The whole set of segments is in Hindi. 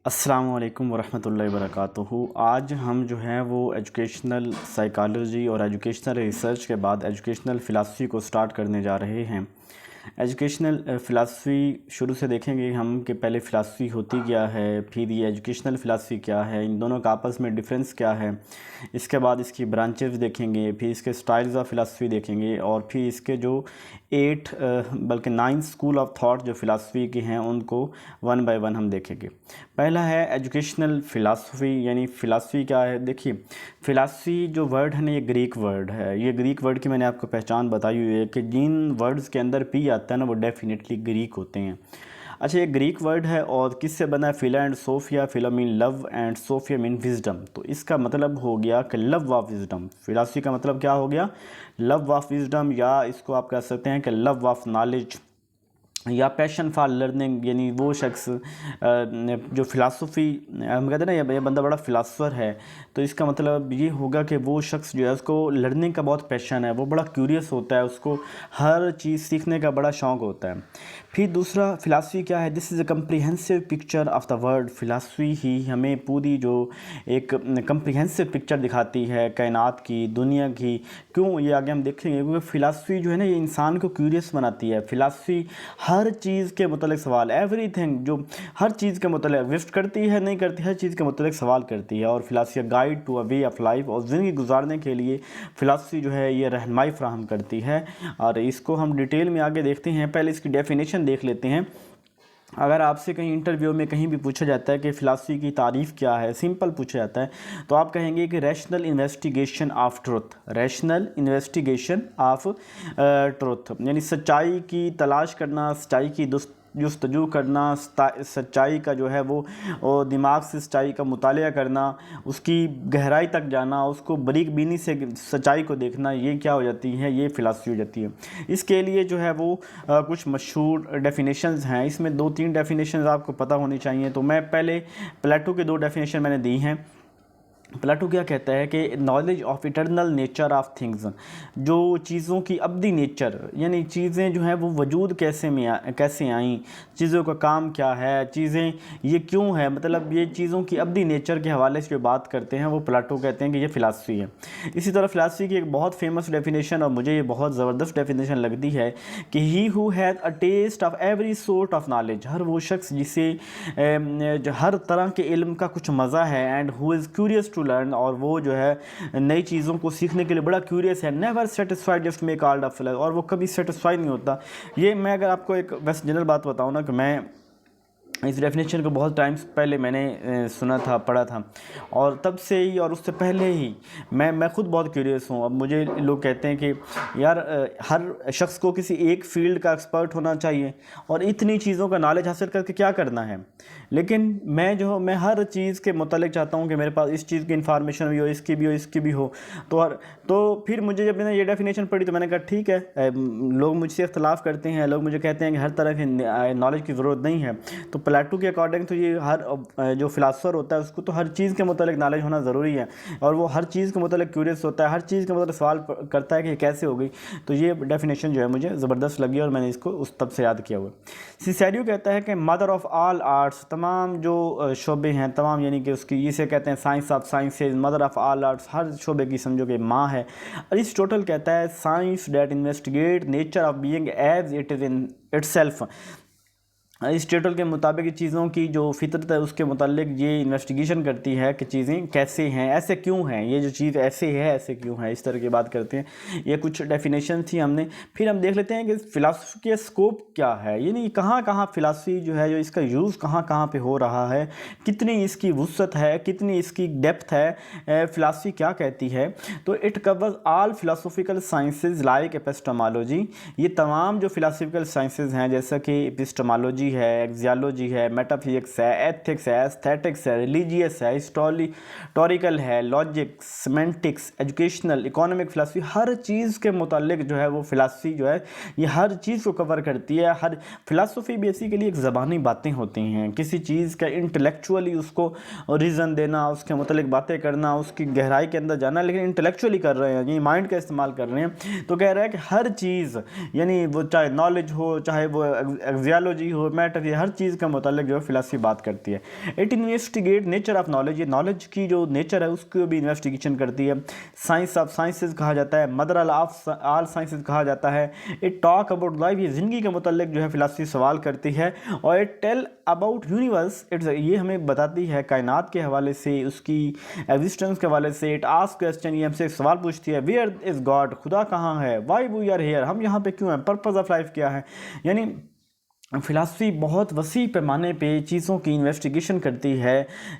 अस्सलाम वालेकुम वरहमतुल्लाहि वबरकातुहू। आज हम जो है वो एजुकेशनल साइकोलॉजी और एजुकेशनल रिसर्च के बाद एजुकेशनल फ़िलासफ़ी को स्टार्ट करने जा रहे हैं। एजुकेशनल फ़िलासफ़ी शुरू से देखेंगे हम कि पहले फ़िलासफ़ी होती क्या है, फिर ये एजुकेशनल फ़िलासफ़ी क्या है, इन दोनों का आपस में डिफरेंस क्या है। इसके बाद इसकी ब्रांचेस देखेंगे, फिर इसके स्टाइल्स ऑफ फ़िलासफ़ी देखेंगे और फिर इसके जो 8 बल्कि 9 स्कूल ऑफ थॉट जो फ़िलासफ़ी के हैं उनको वन बाय वन हम देखेंगे। पहला है एजुकेशनल फ़िलासफ़ी, यानी फ़िलासफ़ी क्या है। देखिए, फ़िलासफ़ी जो वर्ड है ना, ये ग्रीक वर्ड है। ये ग्रीक वर्ड की मैंने आपको पहचान बताई हुई है कि जिन वर्ड्स के अंदर पी आता है ना, वो डेफिनेटली ग्रीक होते हैं। अच्छा, ये ग्रीक वर्ड है और किससे बना है? Philo and Sophia. Philo mean love and Sophia mean wisdom. तो इसका मतलब हो गया कि लव ऑफ विजडम। फ़िलासफ़ी का मतलब क्या हो गया? लव ऑफ विजडम, या इसको आप कह सकते हैं कि लव ऑफ नॉलेज या पैशन फॉर लर्निंग। यानी वो शख्स जो फ़िलासफ़ी हम कहते हैं ना, ये बंदा बड़ा फ़िलासफ़र है, तो इसका मतलब ये होगा कि वो शख्स जो है उसको लर्निंग का बहुत पैशन है, वो बड़ा क्यूरियस होता है, उसको हर चीज़ सीखने का बड़ा शौक़ होता है। फिर दूसरा फ़िलासफ़ी क्या है? This is a comprehensive picture of the world. Philosophy ही हमें पूरी जो एक कम्प्रिहेंसिव पिक्चर दिखाती है कायनात की, दुनिया की। क्यों? ये आगे हम देखेंगे, क्योंकि फ़िलासफ़ी जो है ना, ये इंसान को क्यूरियस बनाती है। फ़िलासफ़ी हर चीज़ के मुतल्लिक़ सवाल, एवरीथिंग, जो हर चीज़ के मुतल्लिक़ विफ्ट करती है, नहीं करती, हर चीज़ के मुतल्लिक़ सवाल करती है। और philosophy guide to a way of life, और ज़िंदगी गुजारने के लिए फ़िलासफ़ी जो है ये रहनुमाई फ़राहम करती है। और इसको हम डिटेल में आगे देखते हैं। पहले इसकी डेफिनेशन देख लेते हैं। अगर आपसे कहीं इंटरव्यू में कहीं भी पूछा जाता है कि फ़िलासफ़ी की तारीफ़ क्या है, सिंपल पूछा जाता है, तो आप कहेंगे कि rational investigation of truth. Rational investigation of truth यानी सच्चाई की तलाश करना, सच्चाई की जुस्तजू करना, सच्चाई का जो है वो दिमाग से सच्चाई का मुतालिया करना, उसकी गहराई तक जाना, उसको बारीक बीनी से सच्चाई को देखना, ये क्या हो जाती है? ये फ़िलासफ़ी हो जाती है। इसके लिए जो है वो कुछ मशहूर डेफिनेशंस हैं। इसमें 2-3 डेफिनेशंस आपको पता होनी चाहिए। तो मैं पहले प्लेटो के 2 डेफिनेशन मैंने दी हैं। प्लेटो क्या कहता है कि knowledge of eternal nature of things, जो चीज़ों की अब्दी नेचर, यानी चीज़ें जो हैं वो वजूद कैसे आईं, चीज़ों का काम क्या है, चीज़ें ये क्यों है, मतलब ये चीज़ों की अब्दी नेचर के हवाले से जो बात करते हैं वो प्लेटो कहते हैं कि ये फ़िलासफ़ी है। इसी तरह फ़िलासफ़ी की एक बहुत फेमस डेफिनेशन, और मुझे ये बहुत ज़बरदस्त डेफिनेशन लगती है, कि he who has a taste of every sort of knowledge. हर वो शख्स जिसे हर तरह के इल्म का कुछ मज़ा है, and who is curious to learn, और वो जो है नई चीज़ों को सीखने के लिए बड़ा क्यूरियस है। Never satisfied just make all of, और वो कभी सेटिस्फाई नहीं होता। ये मैं अगर आपको एक वैसे जनरल बात बताऊँ ना, कि मैं इस डेफिनेशन को बहुत टाइम्स पहले मैंने सुना था, पढ़ा था, और तब से ही और उससे पहले ही मैं खुद बहुत क्यूरियस हूँ। अब मुझे लोग कहते हैं कि यार हर शख्स को किसी एक फ़ील्ड का एक्सपर्ट होना चाहिए, और इतनी चीज़ों का नॉलेज हासिल करके क्या करना है। लेकिन मैं हर चीज़ के मुतालिक चाहता हूँ कि मेरे पास इस चीज़ की इन्फॉर्मेशन भी हो, इसकी भी हो, इसकी भी हो। तो फिर मुझे जब मैंने ये डेफिनेशन पढ़ी तो मैंने कहा ठीक है, लोग मुझसे इख्तलाफ करते हैं, लोग मुझे कहते हैं कि हर तरह के नॉलेज की ज़रूरत नहीं है। तो प्लेटो के अकॉर्डिंग तो ये हर जो फ़िलासफ़र होता है उसको तो हर चीज़ के मुतालिक नॉलेज होना ज़रूरी है, और वो हर चीज़ के मुतालिक क्यूरियस होता है, हर चीज़ के मुतालिक सवाल करता है कि कैसे हो गई। तो ये डेफिनेशन जो है मुझे ज़बरदस्त लगी, और मैंने इसको उस तब से याद किया हुआ। सिसेरियो कहता है कि मदर ऑफ़ ऑल आर्ट्स, तमाम जो शोबे हैं, तमाम, यानी कि उसकी इसे कहते हैं science of sciences, mother of all arts, हर शोबे की समझो कि माँ है। अरिस्टोटल कहता है science that investigate nature of being as it is in itself. Aristotle के मुताबिक चीज़ों की जो फितरत है उसके मुतालिक ये इन्वेस्टिगेशन करती है कि चीज़ें कैसे हैं, ऐसे क्यों हैं, ये जो चीज़ ऐसे है ऐसे क्यों है, इस तरह की बात करते हैं। ये कुछ डेफिनेशन थी हमने। फिर हम देख लेते हैं कि फ़िलासफ़ी का स्कोप क्या है, यानी कहाँ कहाँ फ़िलासफ़ी जो है, जो इसका यूज़ कहाँ कहाँ पे हो रहा है, कितनी इसकी वुसअत है, कितनी इसकी डेप्थ है, फ़िलासफ़ी क्या कहती है। तो it covers all philosophical sciences like epistemology. ये तमाम जो फ़िलासफ़िकल साइंसेज हैं, जैसा कि एपिस्टेमोलॉजी है, एक्सियोलॉजी है, मेटाफिजिक्स है, एथिक्स है, एस्थेटिक्स है, रिलीजियस है, हिस्टोरिकल है, logic, semantics, educational, economic philosophy, हर चीज़ के मुतालिक जो है वो फ़िलासफ़ी जो है ये हर चीज़ को कवर करती है। हर फ़िलासफ़ी बेसिकली एक ज़बानी बातें होती हैं, किसी चीज़ का इंटेलेक्चुअली उसको रीज़न देना, उसके मुतालिक बातें करना, उसकी गहराई के अंदर जाना, लेकिन इंटेलेक्चुअली कर रहे हैं, ये माइंड का इस्तेमाल कर रहे हैं। तो कह रहा है कि हर चीज़, यानी वो चाहे नॉलेज हो, चाहे वो एक्सियोलॉजी हो, मैटर, ये हर चीज़ का मुताल्लिक जो है फिलासफी बात करती है। It investigate nature of knowledge, ये नॉलेज की जो नेचर है उसको भी इन्वेस्टिगेशन करती है। साइंस ऑफ साइंसेज कहा जाता है, मदर ऑफ ऑल साइंसेज कहा जाता है। इट टॉक अबाउट लाइफ, ये ज़िंदगी के मुताल्लिक जो है फिलासफी सवाल करती है। और it tell about universe, it's ये हमें बताती है कायनात के हवाले से, उसकी एग्जिस्टेंस के हवाले से। इट आस्क क्वेश्चन, ये हमसे सवाल पूछती है, वेयर इज़ गॉड, खुदा कहाँ है, वाई वी आर हेयर, हम यहाँ पे क्यों हैं, पर्पज़ ऑफ लाइफ क्या है। यानी फ़िलासफ़ी बहुत वसी पैमाने पे चीज़ों की इन्वेस्टिगेशन करती है।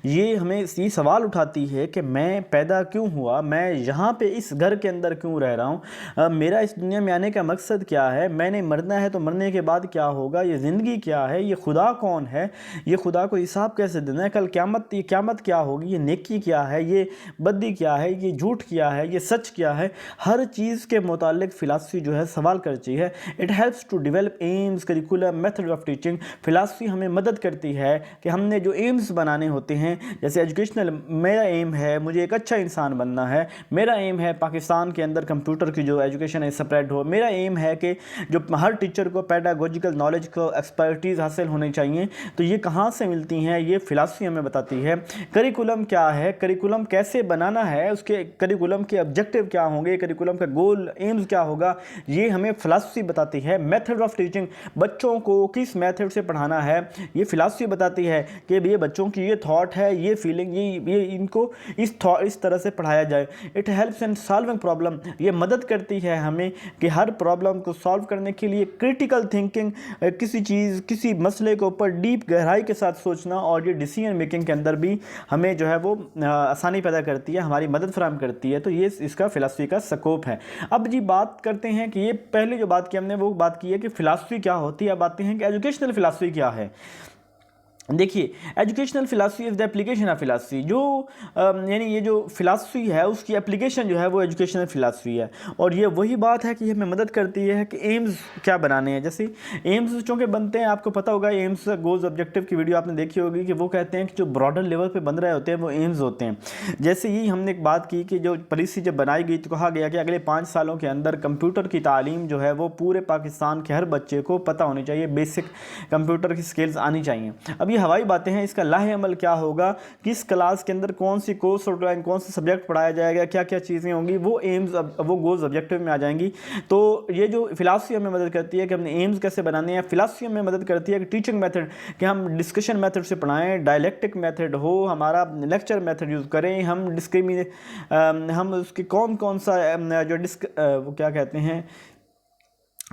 ये हमें ये सवाल उठाती है कि मैं पैदा क्यों हुआ, मैं यहाँ पे इस घर के अंदर क्यों रह रहा हूँ, मेरा इस दुनिया में आने का मकसद क्या है, मैंने मरना है तो मरने के बाद क्या होगा, ये ज़िंदगी क्या है, ये खुदा कौन है, ये खुदा को हिसाब कैसे देना है, कल क़यामत, ये क़यामत क्या होगी, ये नेकी क्या है, ये बद्दी क्या है, ये झूठ क्या है, ये सच क्या है। हर चीज़ के मुतालिक फ़िलासफ़ी जो है सवाल करती है। It helps to develop aims, curriculum, method of teaching. Philosophy हमें मदद करती है कि हमने जो एम्स बनाने होते हैं, जैसे एजुकेशनल, मेरा एम है मुझे एक अच्छा इंसान बनना है, मेरा एम है पाकिस्तान के अंदर कंप्यूटर की जो एजुकेशन है स्प्रेड हो, मेरा एम है कि जो हर टीचर को पेडागोजिकल नॉलेज को एक्सपर्टीज़ हासिल होनी चाहिए। तो ये कहाँ से मिलती हैं, ये फिलासफी हमें बताती है। करिकुलम क्या है, करिकुलम कैसे बनाना है, उसके करिकुलम के ऑब्जेक्टिव क्या होंगे, करिकुलम का गोल एम्स क्या होगा, ये हमें फिलासफी बताती है। मेथड ऑफ टीचिंग, बच्चों को किस मेथड से पढ़ाना है, ये फिलासफी बताती है कि ये बच्चों की ये थॉट है, ये फीलिंग, ये इनको इस तरह से पढ़ाया जाए। It helps in solving problem, ये मदद करती है हमें कि हर प्रॉब्लम को सॉल्व करने के लिए क्रिटिकल थिंकिंग, किसी मसले के ऊपर डीप गहराई के साथ सोचना, और ये डिसीजन मेकिंग के अंदर भी हमें जो है वो आसानी पैदा करती है, हमारी मदद फराहम करती है। तो ये इसका फिलासफी का स्कोप है। अब जी बात करते हैं कि ये पहले जो बात की हमने वो बात की है कि फिलासफी क्या होती है। अब आते हैं कि एजुकेशनल फिलासफी क्या है। देखिए, educational philosophy is the application of philosophy, जो यानी ये जो फिलासफी है उसकी एप्लीकेशन जो है वो एजुकेशनल फिलासफी है। और ये वही बात है कि हमें मदद करती है कि एम्स क्या बनाने हैं। जैसे एम्स चूँकि बनते हैं, आपको पता होगा एम्स गोल्स ऑब्जेक्टिव की वीडियो आपने देखी होगी कि वो कहते हैं कि जो ब्रॉडर लेवल पे बन रहे होते हैं वो एम्स होते हैं। जैसे ही हमने एक बात की कि जो पॉलिसी जब बनाई गई तो कहा गया कि अगले 5 सालों के अंदर कंप्यूटर की तालीम जो है वो पूरे पाकिस्तान के हर बच्चे को पता होनी चाहिए, बेसिक कंप्यूटर की स्किल्स आनी चाहिए। अब हवाई बातें हैं, इसका लाहे अमल क्या होगा, किस क्लास के अंदर कौन सी कोर्स आउटलाइन, कौन सा सब्जेक्ट पढ़ाया जाएगा, क्या क्या चीज़ें होंगी, वो एम्स, वो गोल्स ऑब्जेक्टिव में आ जाएंगी। तो ये जो फिलासफी हमें मदद करती है कि हमने एम्स कैसे बनाने हैं। फिलासफी हमें मदद करती है कि टीचिंग मेथड, कि हम डिस्कशन मेथड से पढ़ाएं, डायलेक्टिक मेथड हो, हमारा लेक्चर मेथड यूज़ करें, हम उसके कौन सा जो वो क्या कहते हैं,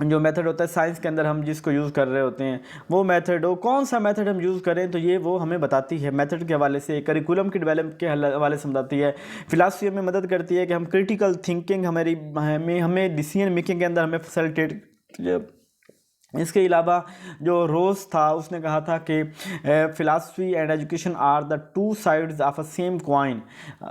जो मेथड होता है साइंस के अंदर हम जिसको यूज़ कर रहे होते हैं वो मेथड हो, कौन सा मेथड हम यूज़ करें, तो ये वो हमें बताती है मेथड के हवाले से। करिकुलम की डेवलप के हवाले से बताती है। फिलासफी हमें मदद करती है कि हम क्रिटिकल थिंकिंग हमें डिसीजन मेकिंग के अंदर हमें फैसिलिटेट। इसके अलावा जो रोज़ था उसने कहा था कि philosophy and education are the two sides of a same coin.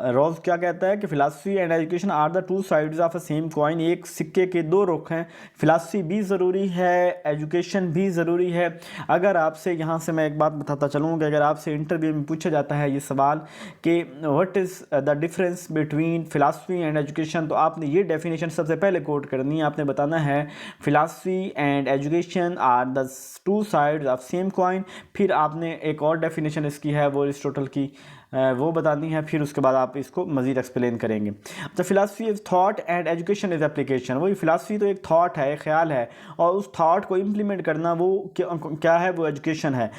रोज़ क्या कहता है कि philosophy and education are the two sides of a same coin, एक सिक्के के दो रुख हैं। फ़िलासफ़ी भी ज़रूरी है, एजुकेशन भी ज़रूरी है। अगर आपसे यहाँ से मैं एक बात बताता चलूँ कि अगर आपसे इंटरव्यू में पूछा जाता है ये सवाल कि what is the difference between philosophy and education, तो आपने ये डेफिनेशन सबसे पहले कोट करनी है। आपने बताना है philosophy and education are the two sides of same coin. फिर आपने एक और डेफिनेशन इसकी है वो अरिस्टोटल की वो बतानी है, फिर उसके बाद आप इसको मज़ीद एक्सप्लेन करेंगे। तो philosophy is thought and education is application. वही फिलासफी तो एक थॉट है, एक ख्याल है, और उस थॉट को इम्प्लीमेंट करना वो क्या है, वो एजुकेशन है।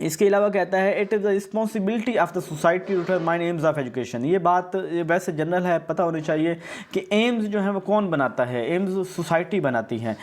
इसके अलावा कहता है it is the responsibility of the society to determine aims of education. ये बात वैसे जनरल है, पता होनी चाहिए कि एम्स जो है वो कौन बनाता है। एम्स सोसाइटी बनाती है।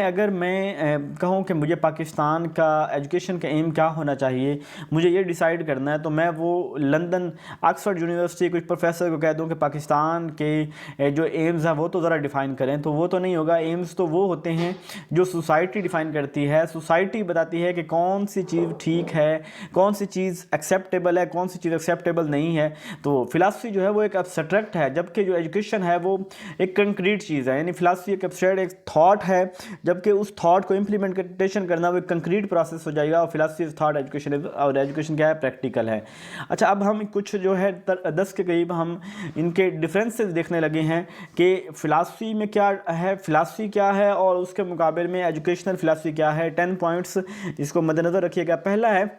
अगर मैं कहूँ कि मुझे पाकिस्तान का एजुकेशन का एम क्या होना चाहिए, मुझे ये डिसाइड करना है, तो मैं वो लंदन ऑक्सफोर्ड यूनिवर्सिटी कुछ प्रोफेसर को कह दूँ कि पाकिस्तान के जो एम्स हैं वो तो ज़रा डिफ़ाइन करें, तो वो तो नहीं होगा। एम्स तो वो होते हैं जो सोसाइटी डिफ़ाइन करती है। सोसाइटी बताती है कि कौन सी चीज़ ठीक है, है, कौन सी चीज़ एक्सेप्टेबल है, कौन सी चीज़ एक्सेप्टेबल नहीं है। तो फिलासफी जो है वो एक एब्स्ट्रैक्ट है, जबकि जो एजुकेशन है वो एक कंक्रीट चीज़ है। यानी फिलासफी एक एब्स्ट्रैक्ट एक थॉट है, जबकि उस थॉट को इम्प्लीमेंटेशन करना वो एक कंक्रीट प्रोसेस हो जाएगा। और फिलासफी इज थॉट, एजुकेशन और एजुकेशन क्या है, प्रैक्टिकल है। अच्छा, अब हम कुछ जो है 10 के करीब हम इनके डिफरेंसेस देखने लगे हैं कि फ़िलासफ़ी में क्या है, फ़िलासफ़ी क्या है और उसके मुकाबले में एजुकेशनल फ़िलासफ़ी क्या है। 10 पॉइंट्स इसको मद्देनज़र रखिएगा। पहला है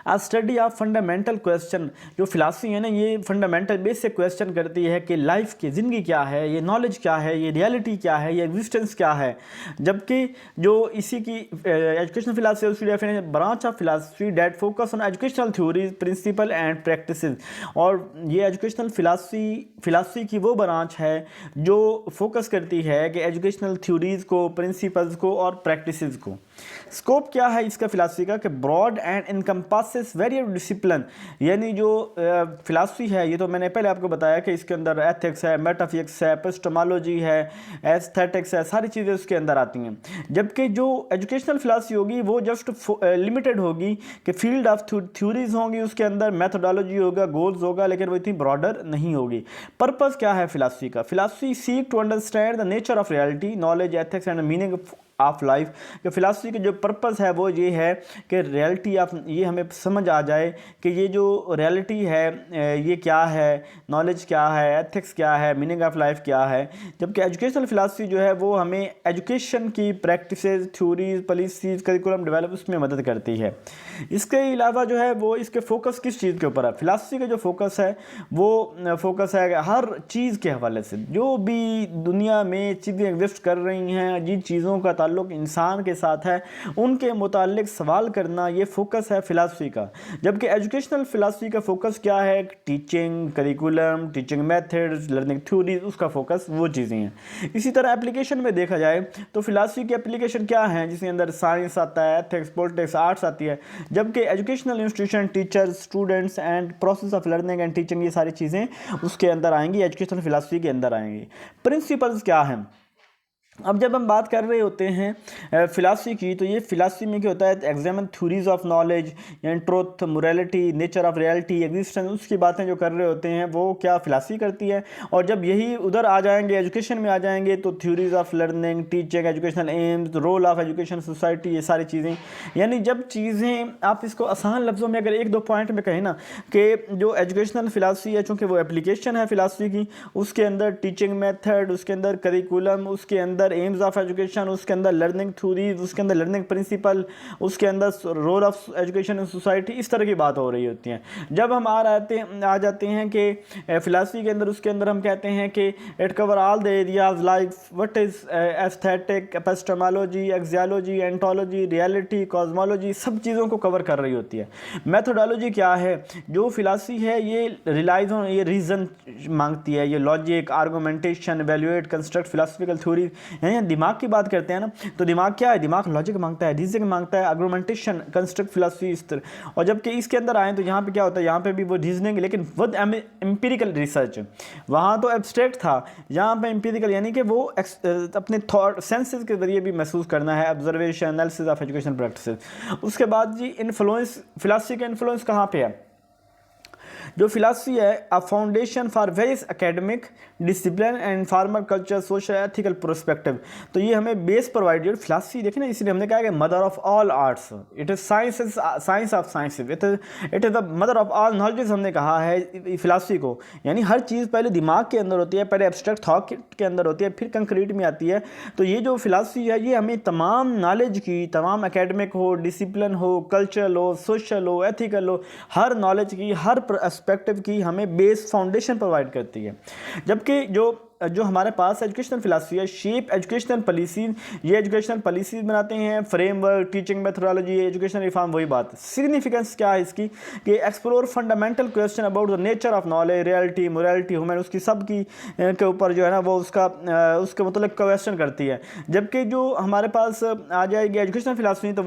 आ स्टडी ऑफ फंडामेंटल क्वेश्चन। जो फिलासफी है ना, ये फंडामेंटल बेसिक क्वेश्चन करती है कि लाइफ की ज़िंदगी क्या है, ये नॉलेज क्या है, ये रियलिटी क्या है, ये एग्जिस्टेंस क्या है। जबकि जो इसी की educational philosophy branch of philosophy that focus on educational theories, principle and practices. और ये एजुकेशनल फिलासफी की वो ब्रांच है जो फोकस करती है कि एजुकेशनल थ्योरीज़ को, प्रिंसिपल्स को और प्रैक्टिसेस को। स्कोप क्या है इसका फिलासफी का कि broad and encompasses various discipline. यानी जो फिलासफी है, ये तो मैंने पहले आपको बताया कि इसके अंदर एथिक्स है, मेटाफिजिक्स है, एपिस्टेमोलॉजी है, एस्थेटिक्स है, सारी चीज़ें उसके अंदर आती हैं। जबकि जो एजुकेशनल फिलासफी होगी वो जस्ट लिमिटेड होगी कि फील्ड ऑफ थ्योरीज होंगी, उसके अंदर मेथोडोलॉजी होगा, गोल्स होगा, लेकिन वो इतनी ब्रॉडर नहीं होगी। पर्पस क्या है फिलासफी का? Philosophy seek to understand the nature of reality, knowledge, ethics and meaning of life. कि फिलासफी का जो पर्पस है वो ये है कि रियलिटी ऑफ, ये हमें समझ आ जाए कि ये जो रियलिटी है ये क्या है, नॉलेज क्या है, एथिक्स क्या है, मीनिंग ऑफ लाइफ क्या है। जबकि एजुकेशनल फिलासफी जो है वो हमें एजुकेशन की practices, theories, policies, curriculum develop उसमें मदद करती है। इसके अलावा जो है वो इसके फोकस किस चीज़ के ऊपर है? फिलासफी का जो फोकस है वो फोकस है हर चीज़ के हवाले से, जो भी दुनिया में चीज़ें एग्जिस्ट कर रही हैं, जिन चीज़ों का ताल्लुक इंसान के साथ है, उनके मुतालिक सवाल करना, ये फोकस है फिलासफी का। जबकि एजुकेशनल फिलासफी का फोकस क्या है? Teaching, curriculum, teaching methods, learning theories, उसका फोकस वो चीज़ें हैं। इसी तरह एप्लीकेशन में देखा जाए तो फिलासफी की एप्लीकेशन क्या है, जिसके अंदर साइंस आता है, एथिक्स, पॉलिटिक्स, आर्ट्स आती है। जबकि educational institution, teachers, students and process of learning and teaching, ये सारी चीज़ें उसके अंदर आएंगी, एजुकेशनल फिलासफी के अंदर आएंगी। प्रिंसिपल्स क्या हैं? अब जब हम बात कर रहे होते हैं फ़िलासफ़ी की, तो ये फ़िलासफ़ी में क्या होता है? एग्जामिन थ्योरीज ऑफ नॉलेज यानी truth, morality, nature of reality, existence, उसकी बातें जो कर रहे होते हैं वो क्या फ़िलासफ़ी करती है। और जब यही उधर आ जाएंगे, एजुकेशन में आ जाएंगे, तो theories of learning, teaching, educational aims, role of education society, ये सारी चीज़ें। यानी जब चीज़ें आप इसको आसान लफ्ज़ों में अगर एक दो पॉइंट में कहें ना, कि जो एजुकेशनल फ़िलासफ़ी है, चूँकि वो एप्लीकेशन है फ़िलासफ़ी की, उसके अंदर टीचिंग मेथड, उसके अंदर करिकुलम, उसके अंदर एम्स ऑफ एजुकेशन, उसके अंदर लर्निंग थ्योरीज, उसके अंदर लर्निंग प्रिंसिपल, उसके अंदर role of education in society, इस तरह की बात हो रही होती है। जब हम आ जाते हैं कि फिलासफी के अंदर, उसके अंदर हम कहते हैं कि it cover all the areas like what is aesthetic, epistemology, axiology, ontology, reality, cosmology, सब चीज़ों को कवर कर रही होती है। मेथोडोलॉजी क्या है? जो फिलासफी है ये रिलाइज ऑन, ये रीज़न मांगती है, ये logic, argumentation, evaluate, construct philosophical theory. यानी दिमाग की बात करते हैं ना, तो दिमाग क्या है? दिमाग लॉजिक मांगता है, रीजनिंग मांगता है, आर्गुमेंटेशन, कंस्ट्रक्ट फिलॉसफी, इस तरह। और जबकि इसके अंदर आए तो यहाँ पे क्या होता है? यहाँ पे भी वो रीजनिंग, लेकिन विद एम्पिरिकल रिसर्च। वहाँ तो एब्स्ट्रैक्ट था, यहाँ पे एम्पिरिकल, यानी कि वो अपने थॉट सेंसेस के जरिए भी महसूस करना है, observation, analysis of education practices. उसके बाद जी इन्फ्लुएंस, फिलॉसफी का इन्फ्लुएंस कहाँ पे है? जो फिलासफी है अ foundation for various academic discipline and farmer culture, social, ethical perspective. तो ये हमें बेस प्रोवाइडेड फिलासफी, देखिए ना, इसलिए हमने कहा कि mother of all arts, it is science of sciences, it is the mother of all knowledge. हमने कहा है फिलासफी को, यानी हर चीज़ पहले दिमाग के अंदर होती है, पहले एब्स्ट्रैक्ट थॉट के अंदर होती है, फिर कंक्रीट में आती है। तो ये जो फिलासफी है ये हमें तमाम नॉलेज की, तमाम एकेडमिक हो, डिसिप्लिन हो, कल्चरल हो, सोशल हो, एथिकल हो, हर नॉलेज की, हर पर्सपेक्टिव की हमें बेस फाउंडेशन प्रोवाइड करती है। जबकि जो हमारे पास एजुकेशनल फिलासफी है, शेप एजुकेशनल पॉलिसीज, ये एजुकेशनल पॉलिसीज बनाते हैं, framework, teaching methodology, educational reform. वही बात, सिग्निफिकेंस क्या है इसकी? कि explore fundamental question about the nature of knowledge, reality, morality, human, उसकी सब की के ऊपर जो है ना वो उसके मतलब क्वेश्चन करती है। जबकि जो हमारे पास आ जाएगी एजुकेशनल फिलासफी, तो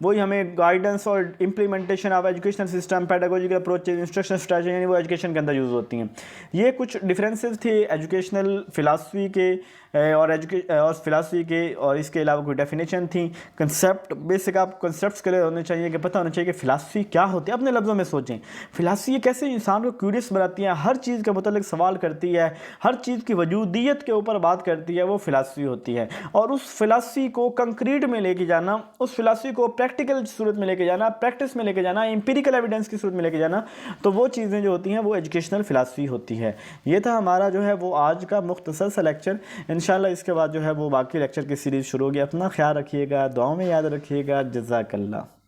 वही हमें गाइडेंस और implementation of educational system, pedagogical approaches, instruction strategy, यानी वो एजुकेशन के अंदर यूज़ होती हैं। ये कुछ डिफरेंसेस थे एजुकेशनल फिलासफी के और फ़िलासफ़ी के और इसके अलावा कोई डेफिनेशन थी, कंसेप्ट, बेसिक आप कंसेप्ट्स क्लियर होने चाहिए कि पता होना चाहिए कि फ़िलासफ़ी क्या होती है। अपने लफ्ज़ों में सोचें, फ़िलासफ़ी कैसे इंसान को क्यूरियस बनाती है, हर चीज़ के मतलब सवाल करती है, हर चीज़ की वजूदियत के ऊपर बात करती है, वो फ़िलासफ़ी होती है। और उस फ़िलासफ़ी को कंक्रीट में लेके जाना, उस फ़िलासफ़ी को प्रैक्टिकल सूरत में लेके जाना, प्रैक्टिस में लेके जाना, एम्पिरिकल एविडेंस की सूरत में लेके जाना, तो वो चीज़ें जो होती हैं वो एजुकेशनल फ़िलासफ़ी होती है। ये था हमारा जो है वो आज का मुख्तसर सा लेक्चर। इंशाल्लाह इसके बाद जो है वो बाकी लेक्चर की सीरीज़ शुरू होगी। अपना ख्याल रखिएगा, दुआओं में याद रखिएगा। जज़ाकल्लाह।